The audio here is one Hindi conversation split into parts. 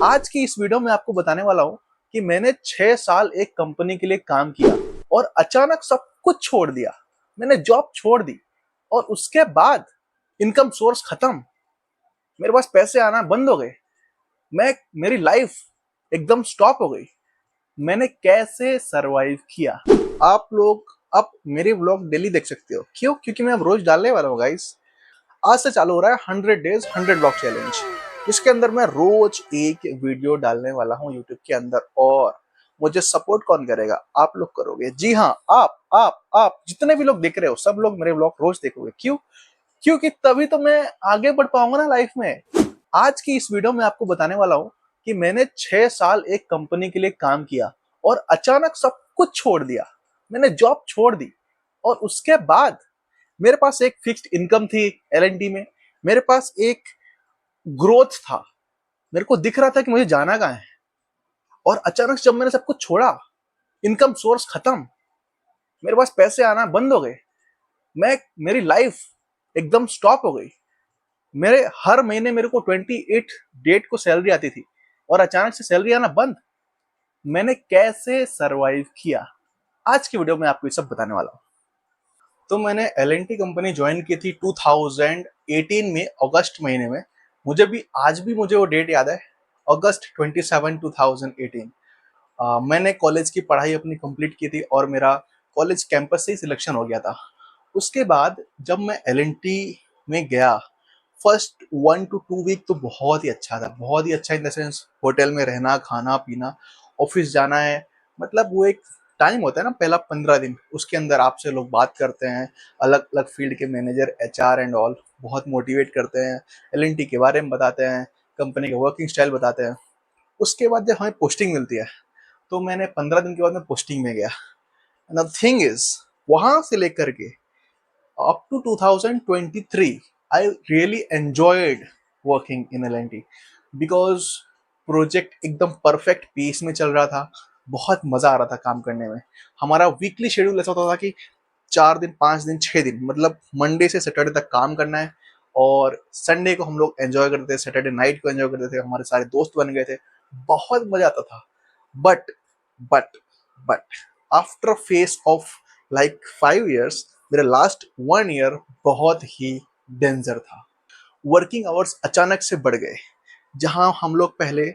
आज की इस वीडियो में आपको बताने वाला हूं कि मैंने 6 साल एक कंपनी के लिए काम किया और अचानक सब कुछ छोड़ दिया। मैंने जॉब छोड़ दी और उसके बाद इनकम सोर्स खत्म। मेरे पास पैसे आना बंद हो गए। मैं मेरी लाइफ एकदम स्टॉप हो गई। मैंने कैसे सरवाइव किया? आप लोग अब मेरे व्लॉग डेली देख सकते हो। क्यों? क्योंकि मैं अब रोज डालने वाला हूँ गाइस। आज से चालू हो रहा है 100 डेज 100 ब्लॉग चैलेंज। इसके अंदर मैं रोज एक वीडियो डालने वाला हूँ यूट्यूब के अंदर। और मुझे सपोर्ट कौन करेगा? आप लोग करोगे। जी हाँ, आप जितने भी लोग देख रहे हो सब लोग मेरे ब्लॉग रोज देखोगे। क्यों? क्योंकि तभी तो मैं आगे बढ़ पाऊंगा ना लाइफ में। आज की इस वीडियो में आपको बताने वाला हूँ कि मैंने 6 साल एक कंपनी के लिए काम किया और अचानक सब कुछ छोड़ दिया। मैंने जॉब छोड़ दी और उसके बाद मेरे पास एक फिक्स्ड इनकम थी एलएनटी में। मेरे पास एक ग्रोथ था। मेरे को दिख रहा था कि मुझे जाना कहाँ है। और अचानक जब मैंने सब कुछ छोड़ा, इनकम सोर्स खत्म, मेरे पास पैसे आना बंद हो गए। मेरी लाइफ एकदम स्टॉप हो गई। मेरे हर महीने मेरे को 28 डेट को सैलरी आती थी और अचानक से सैलरी आना बंद। मैंने कैसे सरवाइव किया? आज की वीडियो में आपको ये सब बताने वाला हूँ। तो मैंने एलएनटी कंपनी ज्वाइन की थी 2018 में, अगस्त महीने में। आज भी मुझे वो डेट याद है, अगस्त 27 2018। मैंने कॉलेज की पढ़ाई अपनी कंप्लीट की थी और मेरा कॉलेज कैंपस से ही सिलेक्शन हो गया था। उसके बाद जब मैं एलएनटी में गया, फर्स्ट 1 to 2 वीक तो बहुत ही अच्छा था। बहुत ही अच्छा इन द सेंस, होटल में रहना, खाना पीना, ऑफिस जाना है। मतलब वो एक टाइम होता है ना, पहला 15 दिन, उसके अंदर आपसे लोग बात करते हैं। अलग अलग फील्ड के मैनेजर, एचआर एंड ऑल बहुत मोटिवेट करते हैं, एलएनटी के बारे में बताते हैं, कंपनी का वर्किंग स्टाइल बताते हैं। उसके बाद जब हमें पोस्टिंग मिलती है तो मैंने 15 दिन के बाद मैं पोस्टिंग में गया। द थिंग इज, वहां से लेकर के up to 2023, I really enjoyed working in LNT because project एकदम परफेक्ट पेस में चल रहा था। बहुत मजा आ रहा था काम करने में। हमारा वीकली शेड्यूल ऐसा होता था कि 4 दिन, 5 दिन, 6 दिन, मतलब मंडे से सैटरडे तक काम करना है और संडे को हम लोग एंजॉय करते थे, सैटरडे नाइट को एंजॉय करते थे। हमारे सारे दोस्त बन गए थे, बहुत मजा आता था। But but but after face of like 5 years, मेरा लास्ट 1 year बहुत ही डेंजर था। वर्किंग आवर्स अचानक से बढ़ गए। जहां हम लोग पहले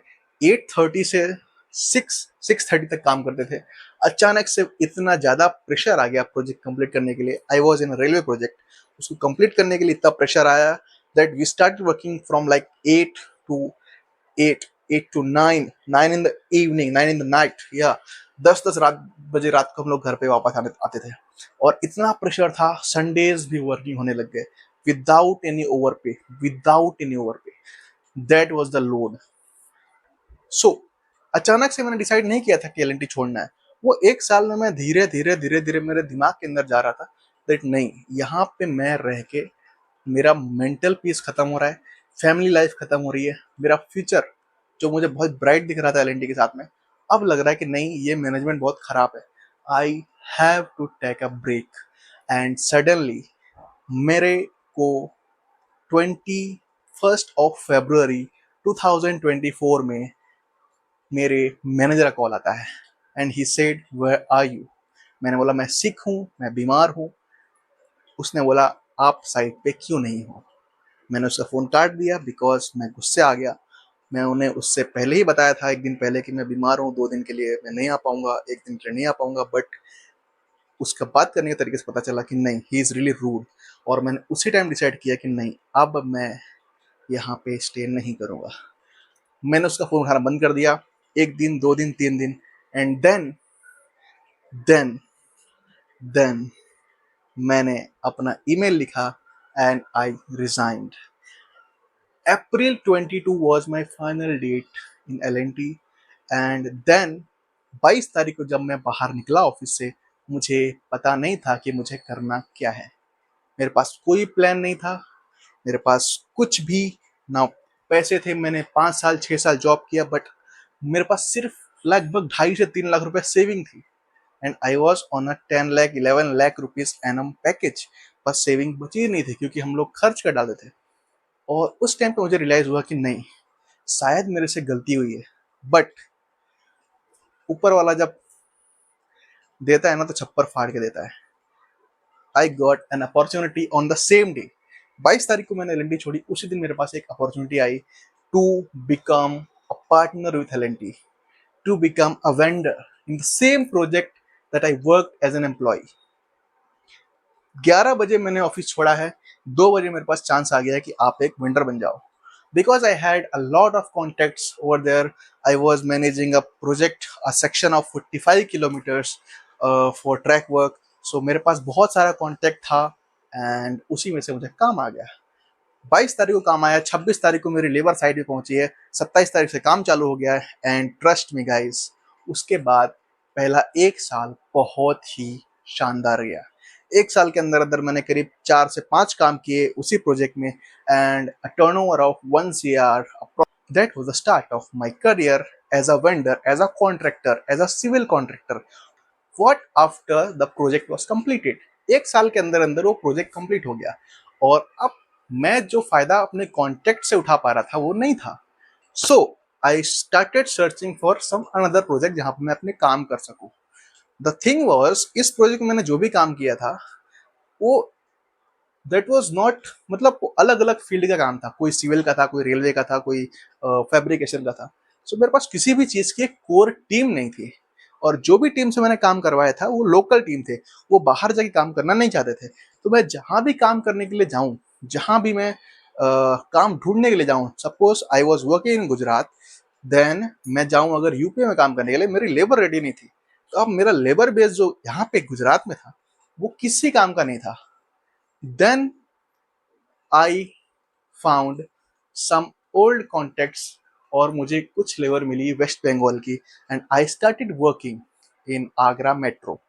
8:30 से 6:30 तक काम करते थे, अचानक से इतना ज्यादा प्रेशर आ गया प्रोजेक्ट कंप्लीट करने के लिए। I was in railway project. उसको कंप्लीट करने के लिए इतना प्रेशर आया that we start working from like 8 to 8, 8 to 9 9 in the night, या 10 बजे रात को हम लोग घर पे वापस आते थे। और इतना प्रेशर था, संडेज भी वर्किंग होने लग गए without any over pay, without any over pay. That was the load. So अचानक से मैंने डिसाइड नहीं किया था कि एलएनटी छोड़ना है। वो एक साल में मैं धीरे धीरे धीरे धीरे मेरे दिमाग के अंदर जा रहा था दैट नहीं, यहाँ पे मैं रह के मेरा मेंटल पीस खत्म हो रहा है, फैमिली लाइफ खत्म हो रही है। मेरा फ्यूचर जो मुझे बहुत ब्राइट दिख रहा था एलएनटी के साथ में, अब लग रहा है कि नहीं, ये मैनेजमेंट बहुत खराब है। I have to take a break. And suddenly मेरे को 21 फरवरी 2024 में मेरे मैनेजर का कॉल आता है and he said where are you. मैंने बोला मैं सिक हूँ, मैं बीमार हूँ। उसने बोला आप साइट पे क्यों नहीं हो। मैंने उसका फ़ोन काट दिया बिकॉज मैं गुस्से आ गया। मैं उन्हें उससे पहले ही बताया था, एक दिन पहले, कि मैं बीमार हूँ, 2 दिन के लिए मैं नहीं आ पाऊंगा, एक दिन के लिए नहीं आ पाऊंगा। बट उसका बात करने के तरीके से पता चला कि नहीं, ही इज़ रियली रूड। और मैंने उसी टाइम डिसाइड किया कि नहीं, अब मैं यहाँ पे स्टे नहीं करूँगा। मैंने उसका फ़ोन उठाना बंद कर दिया। 1 दिन, 2 दिन, 3 दिन, एंड देन देन मैंने अपना ईमेल लिखा and I resigned. April 22 was my final date in LNT, and then 22 तारीख को जब मैं बाहर निकला ऑफिस से, मुझे पता नहीं था कि मुझे करना क्या है। मेरे पास कोई प्लान नहीं था, मेरे पास कुछ भी ना पैसे थे। मैंने 5 साल 6 साल जॉब किया, बट मेरे पास सिर्फ लगभग 2.5 से 3 लाख रुपए सेविंग थी। And I was on a 10 lakh 11 lakh rupees annum package. बस सेविंग बची नहीं थी क्योंकि हम लोग खर्च कर डालते थे। और उस टाइम पे मुझे रियलाइज हुआ कि नहीं, शायद मेरे से गलती हुई है, बट ऊपर वाला जब देता है ना तो छप्पर फाड़ के देता है। I got an opportunity on the same day. 22 तारीख को मैंने एल छोड़ी, उसी दिन मेरे पास एक अपॉर्चुनिटी आई to become a partner with L, to become a vendor in the same project that I work as an employee. 11 बजे मैंने ऑफिस छोड़ा है, 2 बजे मेरे पास चांस आ गया है कि आप एक वेंडर बन जाओ। Because I had a lot of contacts over there, I was managing a project, a section of 45 kilometers for track work. So मेरे पास बहुत सारा कॉन्टैक्ट था एंड उसी में से मुझे काम आ गया। 22 तारीख को काम आया, 26 तारीख को मेरी लेबर साइड पे पहुंची है, 27 तारीख से काम चालू हो गया है एंड ट्रस्ट मी गाइस, उसके बाद पहला 1 साल बहुत ही शानदार गया। 1 साल के अंदर अंदर मैंने करीब 4 से 5 काम किए उसी प्रोजेक्ट में and a turnover of 1 CR। That was the start of my career as a vendor, as a contractor, as a civil contractor. What after the project was completed, 1 साल के अंदर अंदर वो प्रोजेक्ट कंप्लीट हो गया और अब मैं जो फायदा अपने कॉन्टेक्ट से उठा पा रहा था वो नहीं था। So I started searching for some another project जहां पर मैं अपने काम कर सकूं। द थिंग वाज, इस प्रोजेक्ट में मैंने जो भी काम किया था वो दैट वाज नॉट, मतलब अलग अलग फील्ड का काम था, कोई सिविल का था, कोई रेलवे का था, कोई फैब्रिकेशन का था। सो मेरे पास किसी भी चीज की एक कोर टीम नहीं थी और जो भी टीम से मैंने काम करवाया था वो लोकल टीम थे, वो बाहर जाके काम करना नहीं चाहते थे। तो मैं जहां भी काम करने के लिए जाऊं, जहां भी मैं काम ढूंढने के लिए जाऊं, suppose I was working in Gujarat, then मैं जाऊं अगर यूपी में काम करने के लिए, मेरी लेबर रेडी नहीं थी। तो अब मेरा लेबर बेस जो यहाँ पे गुजरात में था वो किसी काम का नहीं था। Then I found some old contacts और मुझे कुछ लेबर मिली वेस्ट बंगाल की and I started working in Agra metro.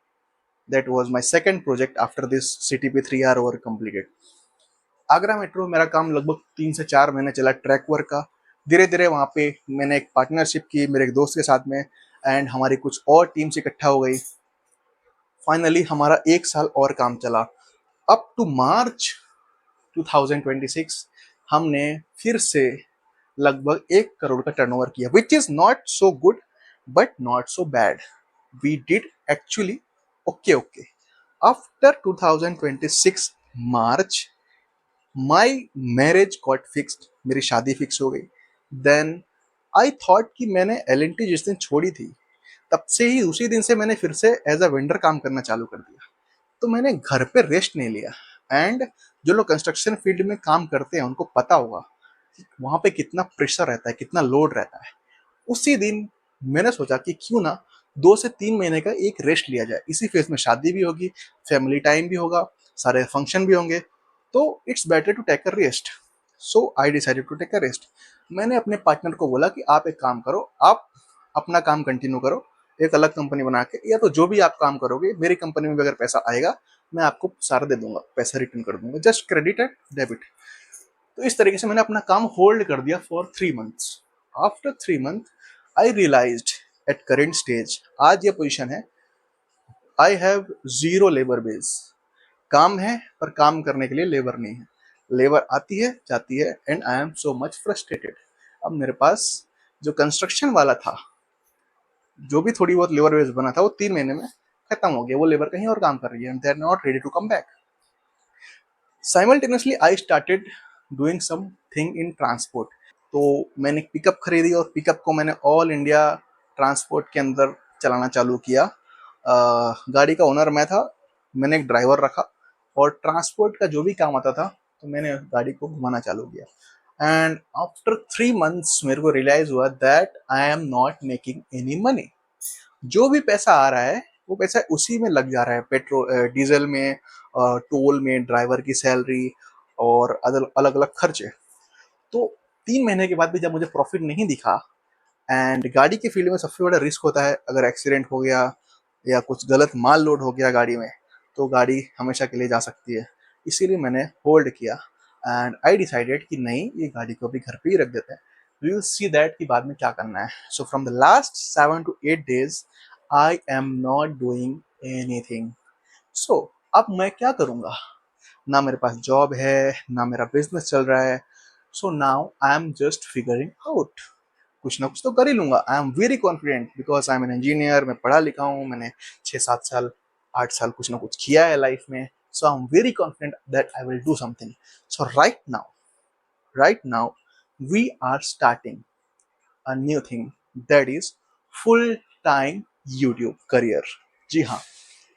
That was my second project after this सीटीपी 3 our work completed. Agra metro मेरा काम लगभग 3 से 4 महीने चला ट्रैक वर्क का। धीरे धीरे वहाँ पे मैंने एक पार्टनरशिप की मेरे एक दोस्त के साथ में एंड हमारी कुछ और टीम्स इकट्ठा हो गई। फाइनली हमारा 1 साल और काम चला। अप टू मार्च 2026 हमने फिर से लगभग 1 करोड़ का टर्नओवर किया, which is not so good but not so bad. We did actually okay okay. After 2026 March my marriage got fixed, मेरी शादी फिक्स हो गई। देन आई थॉट कि मैंने एल जिस दिन छोड़ी थी तब से ही उसी दिन से मैंने फिर से एज अ वेंडर काम करना चालू कर दिया। तो मैंने घर पे रेस्ट नहीं लिया एंड जो लोग कंस्ट्रक्शन फील्ड में काम करते हैं उनको पता होगा कि वहां पे कितना प्रेशर रहता है, कितना लोड रहता है। उसी दिन मैंने सोचा कि क्यों ना 2 से 3 महीने का एक रेस्ट लिया जाए, इसी फेज में शादी भी होगी, फैमिली टाइम भी होगा, सारे फंक्शन भी होंगे, तो it's better to take a rest. So I decided to take a rest. मैंने अपने पार्टनर को बोला कि आप एक काम करो, आप अपना काम कंटिन्यू करो एक अलग कंपनी बना के, या तो जो भी आप काम करोगे मेरी कंपनी में भी अगर पैसा आएगा मैं आपको सारा दे दूंगा, पैसा रिटर्न कर दूंगा, जस्ट क्रेडिट एंड डेबिट। तो इस तरीके से मैंने अपना काम होल्ड कर दिया for 3 months. After 3 month I realised at current stage, आज ये पोजीशन है, I have zero labour base. काम है पर काम करने के लिए लेबर नहीं है, लेबर आती है जाती है and I am so much frustrated. अब मेरे पास जो कंस्ट्रक्शन वाला था, जो भी थोड़ी बहुत लेबर बेस बना था वो 3 महीने में खत्म हो गया, वो लेबर कहीं और काम कर रही है and they are not ready to come back. Simultaneously I started doing something in transport. तो मैंने पिकअप खरीदी और पिकअप को मैंने ऑल इंडिया ट्रांसपोर्ट के अंदर चलाना चालू किया। गाड़ी का ओनर मैं था, मैंने एक ड्राइवर रखा और ट्रांसपोर्ट का जो भी काम आता था तो मैंने गाड़ी को घुमाना चालू किया। एंड आफ्टर 3 मंथ्स मेरे को रियलाइज हुआ that I am not making any money. जो भी पैसा आ रहा है वो पैसा उसी में लग जा रहा है, पेट्रोल डीजल में, टोल में, ड्राइवर की सैलरी और अलग अलग खर्चे। तो 3 महीने के बाद भी जब मुझे प्रॉफिट नहीं दिखा, एंड गाड़ी के फील्ड में सबसे बड़ा रिस्क होता है अगर एक्सीडेंट हो गया या कुछ गलत माल लोड हो गया गाड़ी में तो गाड़ी हमेशा के लिए जा सकती है, इसीलिए मैंने होल्ड किया एंड आई डिसाइडेड कि नहीं, ये गाड़ी को अभी घर पे ही रख देते हैं, वी विल सी दैट कि बाद में क्या करना है। So from the last 7 to 8 days I am not doing anything. So अब मैं क्या करूंगा, ना मेरे पास जॉब है ना मेरा बिजनेस चल रहा है। So now I am just figuring out, कुछ ना कुछ तो कर ही लूंगा। आई am very confident because I am an engineer, मैं पढ़ा लिखा हूँ, मैंने 6-7 साल 8 साल कुछ ना कुछ किया है लाइफ में। So I am very confident that I will do something. So right now we are starting a new thing, that is full time YouTube career। जी हाँ,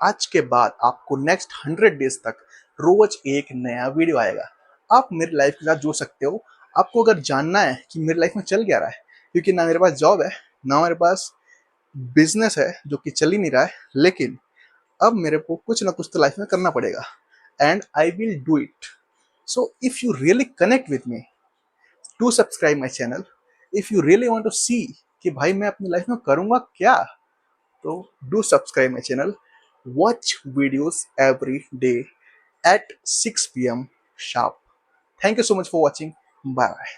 आज के बाद आपको नेक्स्ट 100 डेज तक रोज एक नया वीडियो आएगा। आप मेरी लाइफ के साथ जुड़ सकते हो। आपको अगर जानना है कि मेरी लाइफ में चल क्या रहा है, क्योंकि ना मेरे पास जॉब है, ना मेरे पास बिजनेस है जो कि चल ही नहीं रहा है, लेकिन अब मेरे को कुछ ना कुछ तो लाइफ में करना पड़ेगा, and I will do it. So if you really connect with me, to subscribe my channel. If you really want to see कि भाई मैं अपनी लाइफ में करूंगा क्या, तो do subscribe my channel. Watch videos every day at 6 p.m. sharp. Thank you so much for watching. Bye bye.